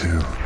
चाहते हो?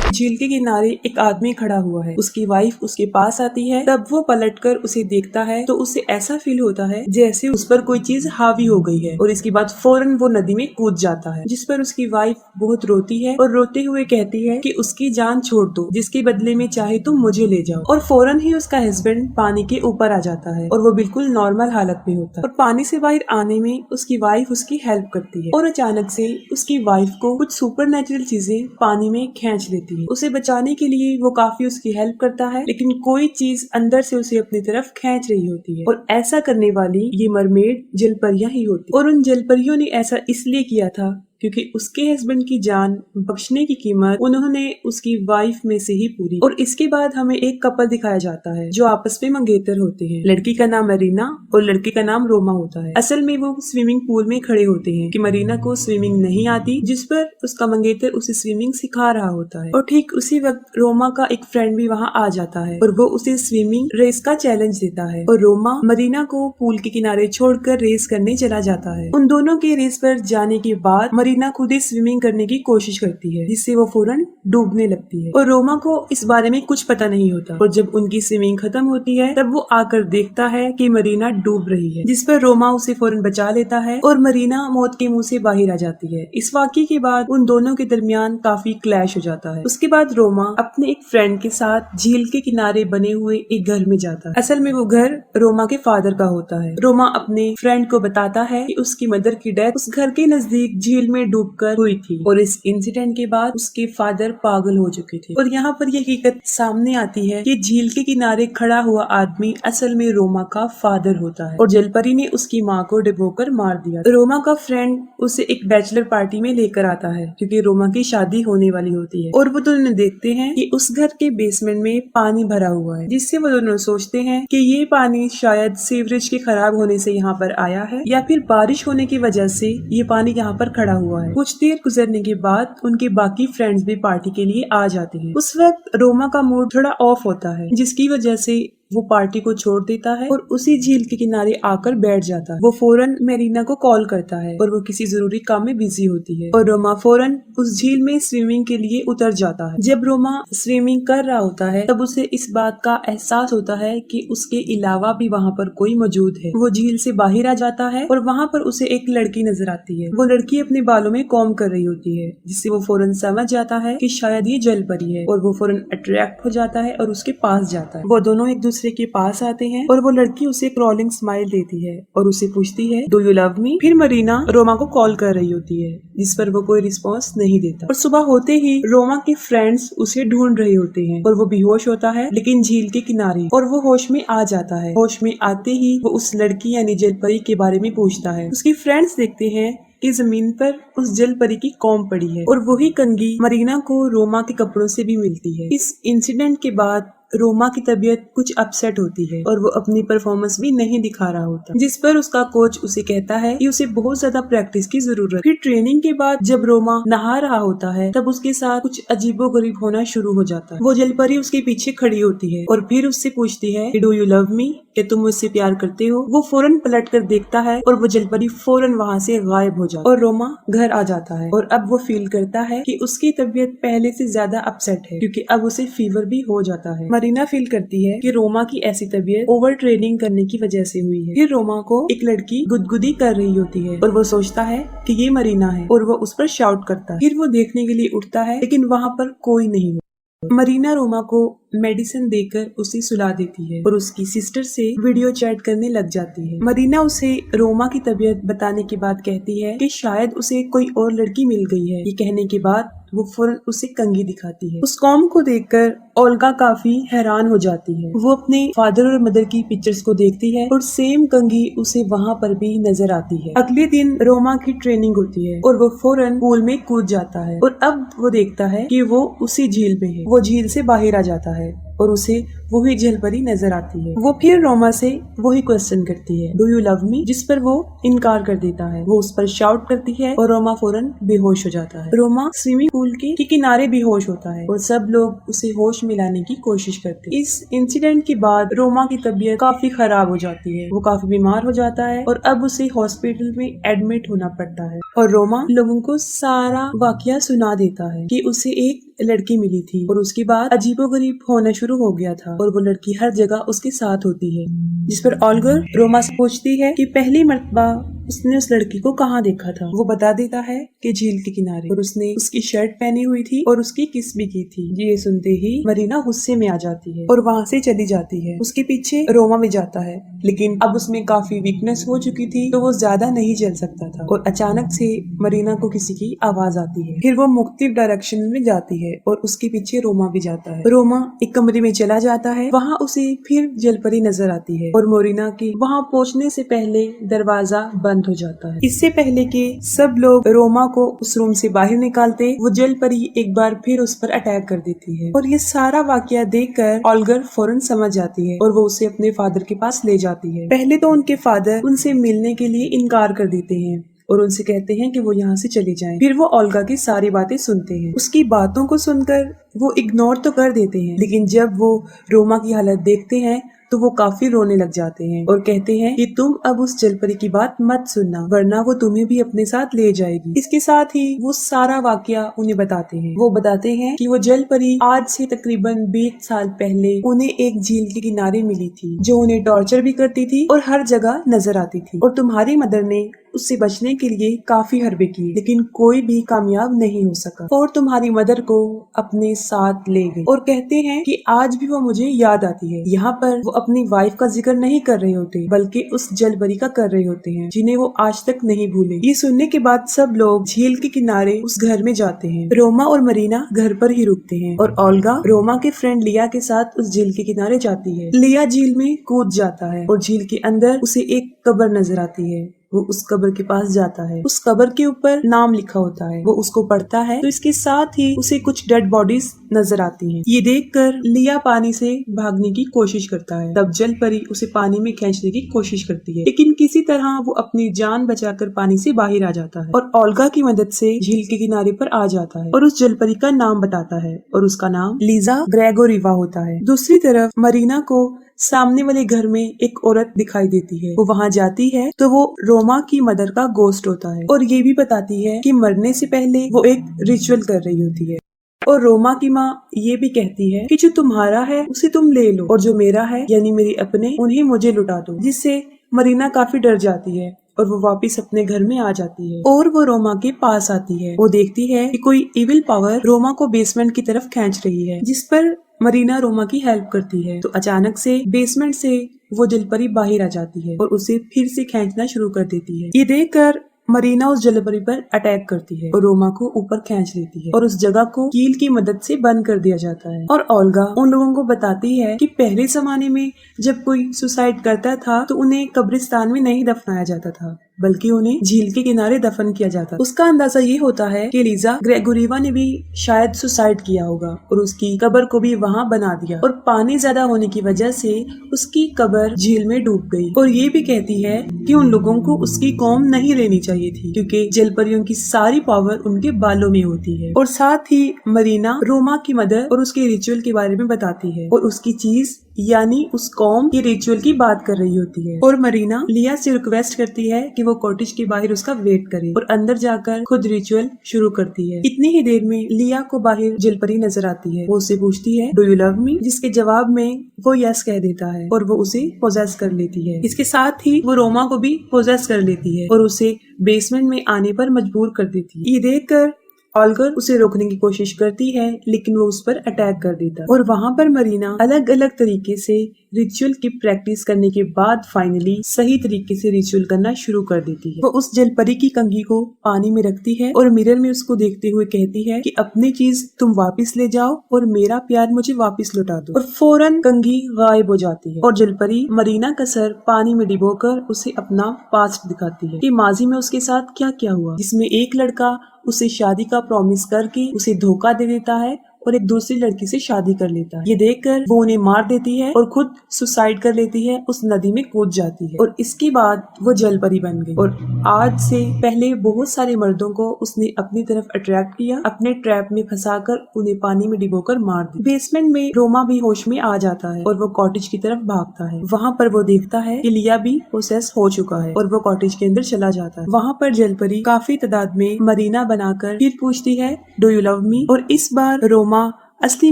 झील के किनारे एक आदमी खड़ा हुआ है। उसकी वाइफ उसके पास आती है। तब वो पलटकर उसे देखता है तो उसे ऐसा फील होता है जैसे उस पर कोई चीज हावी हो गई है और इसके बाद फौरन वो नदी में कूद जाता है, जिस पर उसकी वाइफ बहुत रोती है और रोते हुए कहती है कि उसकी जान छोड़ दो, जिसके बदले में चाहे तो मुझे ले जाओ। और फौरन ही उसका हस्बैंड पानी के ऊपर आ जाता है और वो बिल्कुल नॉर्मल हालत में होता है और पानी से बाहर आने में उसकी वाइफ उसकी हेल्प करती है। और अचानक से उसकी वाइफ को कुछ सुपर चीजें पानी में खींच लेती है। उसे बचाने के लिए वो काफी उसकी हेल्प करता है, लेकिन कोई चीज अंदर से उसे अपनी तरफ खींच रही होती है और ऐसा करने वाली ये मरमेड जलपरियां ही होती। और उन जलपरियों ने ऐसा इसलिए किया था क्योंकि उसके हस्बैंड की जान बख्शने की कीमत उन्होंने उसकी वाइफ में से ही पूरी। और इसके बाद हमें एक कपल दिखाया जाता है जो आपस में मंगेतर होते हैं। लड़की का नाम मरीना और लड़के का नाम रोमा होता है। असल में वो स्विमिंग पूल में खड़े होते हैं कि मरीना को स्विमिंग नहीं आती, जिस पर उसका मंगेतर उसे स्विमिंग सिखा रहा होता है। और ठीक उसी वक्त रोमा का एक फ्रेंड भी वहाँ आ जाता है और वो उसे स्विमिंग रेस का चैलेंज देता है और रोमा मरीना को पूल के किनारे छोड़कर रेस करने चला जाता है। उन दोनों के रेस पर जाने के बाद मरीना खुद ही स्विमिंग करने की कोशिश करती है, जिससे वो फौरन डूबने लगती है और रोमा को इस बारे में कुछ पता नहीं होता। और जब उनकी स्विमिंग खत्म होती है तब वो आकर देखता है कि मरीना डूब रही है, जिस पर रोमा उसे फौरन बचा लेता है और मरीना मौत के मुंह से बाहर आ जाती है। इस वाकये के बाद उन दोनों के दरमियान काफी क्लैश हो जाता है। उसके बाद रोमा अपने एक फ्रेंड के साथ झील के किनारे बने हुए एक घर में जाता है। असल में वो घर रोमा के फादर का होता है। रोमा अपने फ्रेंड को बताता है कि उसकी मदर की डेथ उस घर के नजदीक झील में डूबकर हुई थी और इस इंसिडेंट के बाद उसके फादर पागल हो चुके थे। और यहाँ पर यह हकीकत सामने आती है कि झील के किनारे खड़ा हुआ आदमी असल में रोमा का फादर होता है और जलपरी ने उसकी माँ को डुबोकर मार दिया। रोमा का फ्रेंड उसे एक बैचलर पार्टी में लेकर आता है क्योंकि रोमा की शादी होने वाली होती है और वो दोनों देखते हैं कि उस घर के बेसमेंट में पानी भरा हुआ है, जिससे वो दोनों सोचते हैं कि ये पानी शायद सीवरेज के खराब होने से यहाँ पर आया है या फिर बारिश होने की वजह से ये पानी यहाँ पर खड़ा हुआ है। कुछ देर गुजरने के बाद उनके बाकी फ्रेंड्स भी पार्टी के लिए आ जाते हैं। उस वक्त रोमा का मूड थोड़ा ऑफ होता है, जिसकी वजह से वो पार्टी को छोड़ देता है और उसी झील के किनारे आकर बैठ जाता है। वो फौरन मेरीना को कॉल करता है और वो किसी जरूरी काम में बिजी होती है और रोमा फौरन उस झील में स्विमिंग के लिए उतर जाता है। जब रोमा स्विमिंग कर रहा होता है तब उसे इस बात का एहसास होता है कि उसके अलावा भी वहाँ पर कोई मौजूद है। वो झील से बाहर आ जाता है और वहाँ पर उसे एक लड़की नजर आती है। वो लड़की अपने बालों में कॉम्ब कर रही होती है, जिससे वो फौरन समझ जाता है कि शायद ये जलपरी है और वो फौरन अट्रैक्ट हो जाता है और उसके पास जाता है। वो दोनों एक दूसरे के पास आते हैं और वो लड़की उसे क्रॉलिंग स्माइल देती है और उसे पूछती है डू यू लव मी। फिर मरीना रोमा को कॉल कर रही होती है, जिस पर वो कोई रिस्पॉन्स नहीं देता। और सुबह होते ही रोमा के फ्रेंड्स उसे ढूंढ रहे होते हैं और वो बेहोश होता है लेकिन झील के किनारे, और वो होश में आ जाता है। होश में आते ही वो उस लड़की यानी जलपरी के बारे में पूछता है। उसके फ्रेंड्स देखते हैं कि जमीन पर उस जलपरी की कॉम्ब पड़ी है और वही कंघी मरीना को रोमा के कपड़ों से भी मिलती है। इस इंसिडेंट के बाद रोमा की तबीयत कुछ अपसेट होती है और वो अपनी परफॉर्मेंस भी नहीं दिखा रहा होता, जिस पर उसका कोच उसे कहता है कि उसे बहुत ज्यादा प्रैक्टिस की जरूरत। फिर ट्रेनिंग के बाद जब रोमा नहा रहा होता है तब उसके साथ कुछ अजीबोगरीब होना शुरू हो जाता है। वो जलपरी उसके पीछे खड़ी होती है और फिर उससे पूछती है डू यू लव मी, कि तुम मुझसे प्यार करते हो। वो फौरन पलट कर देखता है और वो जलपरी फौरन वहाँ से गायब हो जाता है और रोमा घर आ जाता है। और अब वो फील करता है कि उसकी तबीयत पहले से ज्यादा अपसेट है क्योंकि अब उसे फीवर भी हो जाता है। मरीना फील करती है कि रोमा की ऐसी तबीयत ओवर ट्रेनिंग करने की वजह से हुई है। फिर रोमा को एक लड़की गुदगुदी कर रही होती है और वो सोचता है कि ये मरीना है और वो उस पर शाउट करता है। फिर वो देखने के लिए उठता है लेकिन वहाँ पर कोई नहीं है। मरीना रोमा को मेडिसिन देकर उसे सुला देती है और उसकी सिस्टर से वीडियो चैट करने लग जाती है। मरीना उसे रोमा की तबीयत बताने के बाद कहती है कि शायद उसे कोई और लड़की मिल गई है। ये कहने के बाद वो फौरन उसे कंघी दिखाती है। उस कॉम्ब को देखकर ओल्गा काफी हैरान हो जाती है। वो अपने फादर और मदर की पिक्चर्स को देखती है और सेम कंघी उसे वहाँ पर भी नजर आती है। अगले दिन रोमा की ट्रेनिंग होती है और वो फौरन पूल में कूद जाता है और अब वो देखता है कि वो उसी झील में है। वो झील से बाहर आ जाता है और उसे वही जलपरी नजर आती है। वो फिर रोमा से वही क्वेश्चन करती है, डू यू लव मी, जिस पर वो इनकार कर देता है। वो उस पर शाउट करती है और रोमा फौरन बेहोश हो जाता है। रोमा स्विमिंग पूल के किनारे बेहोश होता है और सब लोग उसे होश में लाने की कोशिश करते हैं। इस इंसिडेंट के बाद रोमा की तबीयत काफी खराब हो जाती है। वो काफी बीमार हो जाता है और अब उसे हॉस्पिटल में एडमिट होना पड़ता है। और रोमा लोगों को सारा वाकया सुना देता है कि उसे एक लड़की मिली थी और उसके बाद अजीबोगरीब होना शुरू हो गया था और वो लड़की हर जगह उसके साथ होती है। जिस पर ऑलिवर रोमा से पूछती है कि पहली मर्तबा उसने उस लड़की को कहाँ देखा था। वो बता देता है कि झील के किनारे, और उसने उसकी शर्ट पहनी हुई थी और उसकी किस भी की थी। ये सुनते ही मरीना गुस्से में आ जाती है और वहाँ से चली जाती है। उसके पीछे रोमा भी जाता है, लेकिन अब उसमें काफी वीकनेस हो चुकी थी तो वो ज्यादा नहीं चल सकता था। और अचानक से मरीना को किसी की आवाज आती है। फिर वो मुख्तलिफ डायरेक्शन में जाती है और उसके पीछे रोमा भी जाता है। रोमा एक कमरे में चला जाता है। वहाँ उसे फिर जलपरी नजर आती है और मोरिना के वहाँ पहुँचने से पहले दरवाजा बंद हो जाता है। इससे पहले कि सब लोग रोमा को उस रूम से बाहर निकालते, वो जलपरी एक बार फिर उस पर अटैक कर देती है। और ये सारा वाकया देखकर ऑलिवर फौरन समझ जाती है और वो उसे अपने फादर के पास ले जाती है। पहले तो उनके फादर उनसे मिलने के लिए इनकार कर देते हैं और उनसे कहते हैं कि वो यहाँ से चले जाएं। फिर वो ओल्गा की सारी बातें सुनते हैं। उसकी बातों को सुनकर वो इग्नोर तो कर देते हैं, लेकिन जब वो रोमा की हालत देखते हैं तो वो काफी रोने लग जाते हैं और कहते हैं कि तुम अब उस जलपरी की बात मत सुनना, वरना वो तुम्हें भी अपने साथ ले जाएगी। इसके साथ ही वो सारा वाकया उन्हें बताते हैं। वो बताते हैं कि वो जलपरी आज से तकरीबन 20 साल पहले उन्हें एक झील के किनारे मिली थी, जो उन्हें टॉर्चर भी करती थी और हर जगह नजर आती थी। और तुम्हारी मदर ने उससे बचने के लिए काफी हरबे किए, लेकिन कोई भी कामयाब नहीं हो सका और तुम्हारी मदर को अपने साथ ले गई। और कहते हैं कि आज भी वो मुझे याद आती है। यहाँ पर वो अपनी वाइफ का जिक्र नहीं कर रहे होते, बल्कि उस जलपरी का कर रहे होते हैं, जिन्हें वो आज तक नहीं भूले। ये सुनने के बाद सब लोग झील के किनारे उस घर में जाते हैं। रोमा और मरीना घर पर ही रुकते हैं और ओल्गा रोमा के फ्रेंड लिया के साथ उस झील के किनारे जाती है। लिया झील में कूद जाता है और झील के अंदर उसे एक कब्र नजर आती है। वो उस कब्र के पास जाता है। उस कब्र के ऊपर नाम लिखा होता है। वो उसको पढ़ता है तो इसके साथ ही उसे कुछ डेड बॉडीज नजर आती हैं। ये देखकर लिया पानी से भागने की कोशिश करता है। तब जलपरी उसे पानी में खींचने की कोशिश करती है, लेकिन किसी तरह वो अपनी जान बचाकर पानी से बाहर आ जाता है और ओल्गा की मदद से झील के किनारे पर आ जाता है और उस जलपरी का नाम बताता है और उसका नाम लीजा ग्रेगोरिवा होता है। दूसरी तरफ मरीना को सामने वाले घर में एक औरत दिखाई देती है। वो वहाँ जाती है तो वो रोमा की मदर का गोस्ट होता है और ये भी बताती है कि मरने से पहले वो एक रिचुअल कर रही होती है। और रोमा की माँ ये भी कहती है कि जो तुम्हारा है उसे तुम ले लो और जो मेरा है यानी मेरे अपने, उन्हें मुझे लुटा दो। जिससे मरीना काफी डर जाती है और वो वापस अपने घर में आ जाती है और वो रोमा के पास आती है। वो देखती है कि कोई इविल पावर रोमा को बेसमेंट की तरफ खींच रही है, जिस पर मरीना रोमा की हेल्प करती है। तो अचानक से बेसमेंट से वो जलपरी बाहर आ जाती है और उसे फिर से खींचना शुरू कर देती है। ये देखकर मरीना उस जलपरी पर अटैक करती है और रोमा को ऊपर खींच लेती है और उस जगह को कील की मदद से बंद कर दिया जाता है। और ओल्गा उन लोगों को बताती है कि पहले जमाने में जब कोई सुसाइड करता था तो उन्हें कब्रिस्तान में नहीं दफनाया जाता था, बल्कि उन्हें झील के किनारे दफन किया जाता। उसका अंदाजा ये होता है कि लीजा ग्रेगोरिवा ने भी शायद सुसाइड किया होगा और उसकी कब्र को भी वहाँ बना दिया और पानी ज्यादा होने की वजह से उसकी कब्र झील में डूब गई। और ये भी कहती है कि उन लोगों को उसकी कौम नहीं लेनी चाहिए थी, क्योंकि जलपरियों की सारी पावर उनके बालों में होती है। और साथ ही मरीना रोमा की मदर और उसके रिचुअल के बारे में बताती है और उसकी चीज यानी उस कौम की रिचुअल की बात कर रही होती है। और मरीना लिया से रिक्वेस्ट करती है कि वो कॉटेज के बाहर उसका वेट करे और अंदर जाकर खुद रिचुअल शुरू करती है। इतनी ही देर में लिया को बाहर जलपरी नजर आती है। वो उससे पूछती है, डू यू लव मी, जिसके जवाब में वो यस कह देता है और वो उसे पोजेस कर लेती है। इसके साथ ही वो रोमा को भी पोजेस कर लेती है और उसे बेसमेंट में आने पर मजबूर कर देती है। ये देखकर ओल्गर उसे रोकने की कोशिश करती है, लेकिन वो उस पर अटैक कर देता और वहाँ पर मरीना अलग अलग तरीके से रिचुअल की प्रैक्टिस करने के बाद फाइनली सही तरीके से रिचुअल करना शुरू कर देती है। वो उस जलपरी की कंघी को पानी में रखती है और मिरर में उसको देखते हुए कहती है कि अपनी चीज तुम वापस ले जाओ और मेरा प्यार मुझे वापस लौटा दो। और फौरन कंघी गायब हो जाती है और जलपरी मरीना का सर पानी में डिबोकर उसे अपना पास्ट दिखाती है कि माजी में उसके साथ क्या क्या हुआ, जिसमें एक लड़का उसे शादी का प्रॉमिस करके उसे धोखा दे देता है और एक दूसरी लड़की से शादी कर लेता है। ये देखकर वो उन्हें मार देती है और खुद सुसाइड कर लेती है, उस नदी में कूद जाती है और इसके बाद वो जल परी बन गई। और आज से पहले बहुत सारे मर्दों को उसने अपनी तरफ अट्रैक्ट किया, अपने ट्रैप में फंसाकर उन्हें पानी में डिबोकर मार दिया। बेसमेंट में रोमा भी होश में आ जाता है और वो कॉटेज की तरफ भागता है। वहाँ पर वो देखता है कि लिया भी प्रोसेस हो चुका है और वो कॉटेज के अंदर चला जाता है। वहाँ पर जलपरी काफी तादाद में मरीना बनाकर फिर पूछती है डू यू लव मी, और इस बार रोमा असली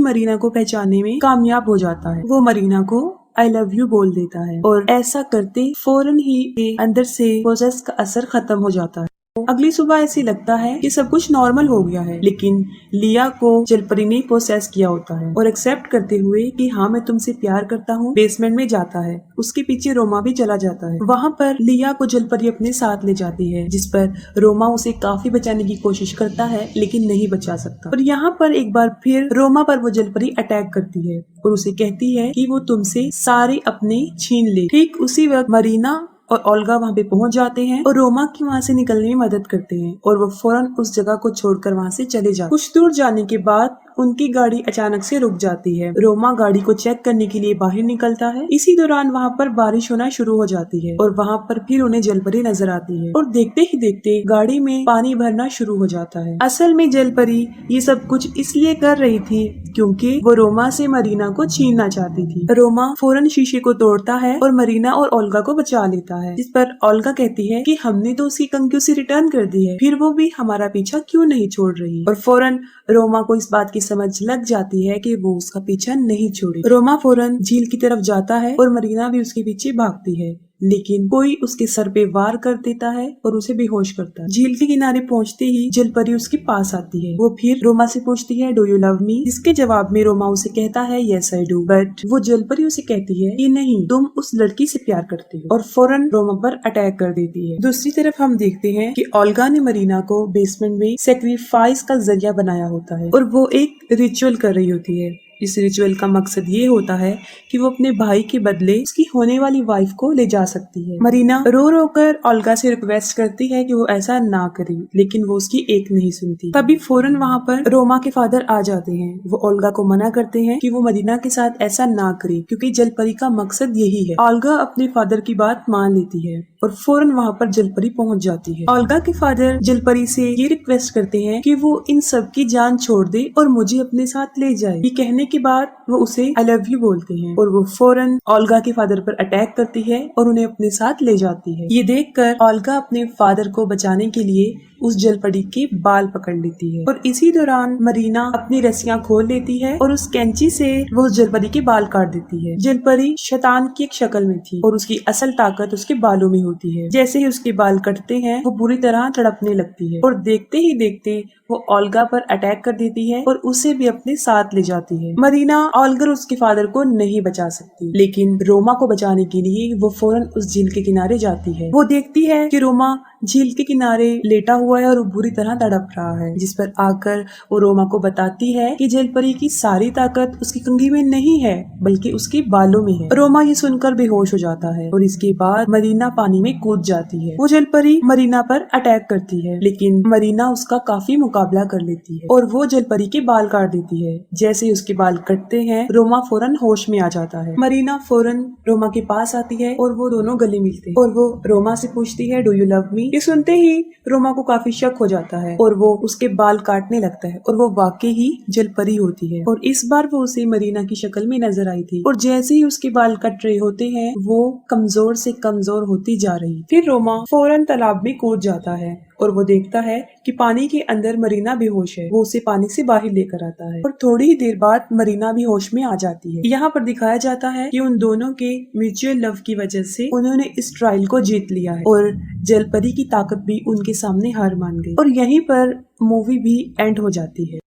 मरीना को पहचानने में कामयाब हो जाता है। वो मरीना को आई लव यू बोल देता है और ऐसा करते फौरन ही अंदर से प्रोसेस का असर खत्म हो जाता है। अगली सुबह ऐसे लगता है कि सब कुछ नॉर्मल हो गया है, लेकिन लिया को जलपरी ने प्रोसेस किया होता है और एक्सेप्ट करते हुए कि हाँ मैं तुमसे प्यार करता हूँ बेसमेंट में जाता है। उसके पीछे रोमा भी चला जाता है। वहाँ पर लिया को जलपरी अपने साथ ले जाती है, जिस पर रोमा उसे काफी बचाने की कोशिश करता है लेकिन नहीं बचा सकता। और यहाँ पर एक बार फिर रोमा पर वो जलपरी अटैक करती है और उसे कहती है कि वो तुमसे सारे अपने छीन ले। ठीक उसी वक्त मरीना और ओल्गा वहाँ पे पहुंच जाते हैं और रोमा की वहाँ से निकलने में मदद करते हैं और वो फौरन उस जगह को छोड़कर वहाँ से चले जाते हैं। कुछ दूर जाने के बाद उनकी गाड़ी अचानक से रुक जाती है। रोमा गाड़ी को चेक करने के लिए बाहर निकलता है। इसी दौरान वहाँ पर बारिश होना शुरू हो जाती है और वहाँ पर फिर उन्हें जलपरी नजर आती है और देखते ही देखते गाड़ी में पानी भरना शुरू हो जाता है। असल में जलपरी ये सब कुछ इसलिए कर रही थी क्योंकि वो रोमा से मरीना को छीनना चाहती थी। रोमा फौरन शीशे को तोड़ता है और मरीना और ओल्गा को बचा लेता है, जिस पर ओल्गा कहती है कि हमने तो उसकी कंकी उसे रिटर्न कर दी है, फिर वो भी हमारा पीछा क्यों नहीं छोड़ रही। और फौरन रोमा को इस बात की समझ लग जाती है कि वो उसका पीछा नहीं छोड़े। रोमा फौरन झील की तरफ जाता है और मरीना भी उसके पीछे भागती है, लेकिन कोई उसके सर पे वार कर देता है और उसे बेहोश करता है। झील के किनारे पहुंचते ही जलपरी उसके पास आती है। वो फिर रोमा से पूछती है डू यू लव मी, जिसके जवाब में रोमा उसे कहता है यस आई डू, बट वो जलपरी उसे कहती है कि नहीं तुम उस लड़की से प्यार करते हो और फौरन रोमा पर अटैक कर देती है। दूसरी तरफ हम देखते हैं कि ओल्गा ने मरीना को बेसमेंट में सेक्रीफाइस का जरिया बनाया होता है और वो एक रिचुअल कर रही होती है। इस रिचुअल का मकसद ये होता है कि वो अपने भाई के बदले उसकी होने वाली वाइफ को ले जा सकती है। मरीना रो रो कर ओल्गा से रिक्वेस्ट करती है कि वो ऐसा ना करे, लेकिन वो उसकी एक नहीं सुनती। तभी फौरन वहाँ पर रोमा के फादर आ जाते हैं। वो ओल्गा को मना करते हैं कि वो मरीना के साथ ऐसा ना करे, क्योंकि जलपरी का मकसद यही है। ओल्गा अपने फादर की बात मान लेती है और फौरन वहाँ पर जलपरी पहुँच जाती है। ओल्गा के फादर जलपरी से ये रिक्वेस्ट करते हैं कि वो इन सब की जान छोड़ दे और मुझे अपने साथ ले जाए। ये कहने के बाद वो उसे आई लव यू बोलते हैं और वो फौरन ओल्गा के फादर पर अटैक करती है और उन्हें अपने साथ ले जाती है। ये देखकर ओल्गा अपने फादर को बचाने के लिए उस जलपरी के बाल पकड़ लेती है और इसी दौरान मरीना अपनी रस्सियां खोल लेती है और उस कैंची से वो उस जलपरी के बाल काट देती है। जलपरी शैतान की एक शक्ल में थी और उसकी असल ताकत उसके बालों में होती है। जैसे ही उसके बाल कटते हैं वो बुरी तरह तड़पने लगती है और देखते ही देखते वो ओल्गा पर अटैक कर देती है और उसे भी अपने साथ ले जाती है। मरीना ओल्गा उसके फादर को नहीं बचा सकती, लेकिन रोमा को बचाने के लिए वो फौरन उस झील के किनारे जाती है। वो देखती है कि रोमा झील के किनारे लेटा हुआ है और वो बुरी तरह तड़प रहा है, जिस पर आकर वो रोमा को बताती है कि जलपरी की सारी ताकत उसकी कंघी में नहीं है बल्कि उसके बालों में है। रोमा ये सुनकर बेहोश हो जाता है और इसके बाद मरीना पानी में कूद जाती है। वो जलपरी मरीना पर अटैक करती है, लेकिन मरीना उसका काफी मुकाबला कर लेती है और वो जलपरी के बाल काट देती है। जैसे ही उसके बाल कटते हैं रोमा फौरन होश में आ जाता है। मरीना फौरन रोमा के पास आती है और वो दोनों गले मिलते हैं और वो रोमा से पूछती है डू यू लव मी। ये सुनते ही रोमा को काफी शक हो जाता है और वो उसके बाल काटने लगता है और वो वाकई ही जलपरी होती है और इस बार वो उसे मरीना की शक्ल में नजर आई थी और जैसे ही उसके बाल कट रहे होते हैं वो कमजोर से कमजोर होती जा रही। फिर रोमा फौरन तालाब में कूद जाता है और वो देखता है कि पानी के अंदर मरीना बेहोश है। वो उसे पानी से बाहर लेकर आता है और थोड़ी ही देर बाद मरीना भी होश में आ जाती है। यहाँ पर दिखाया जाता है कि उन दोनों के म्यूचुअल लव की वजह से उन्होंने इस ट्रायल को जीत लिया है और जलपरी की ताकत भी उनके सामने हार मान गई और यहीं पर मूवी भी एंड हो जाती है।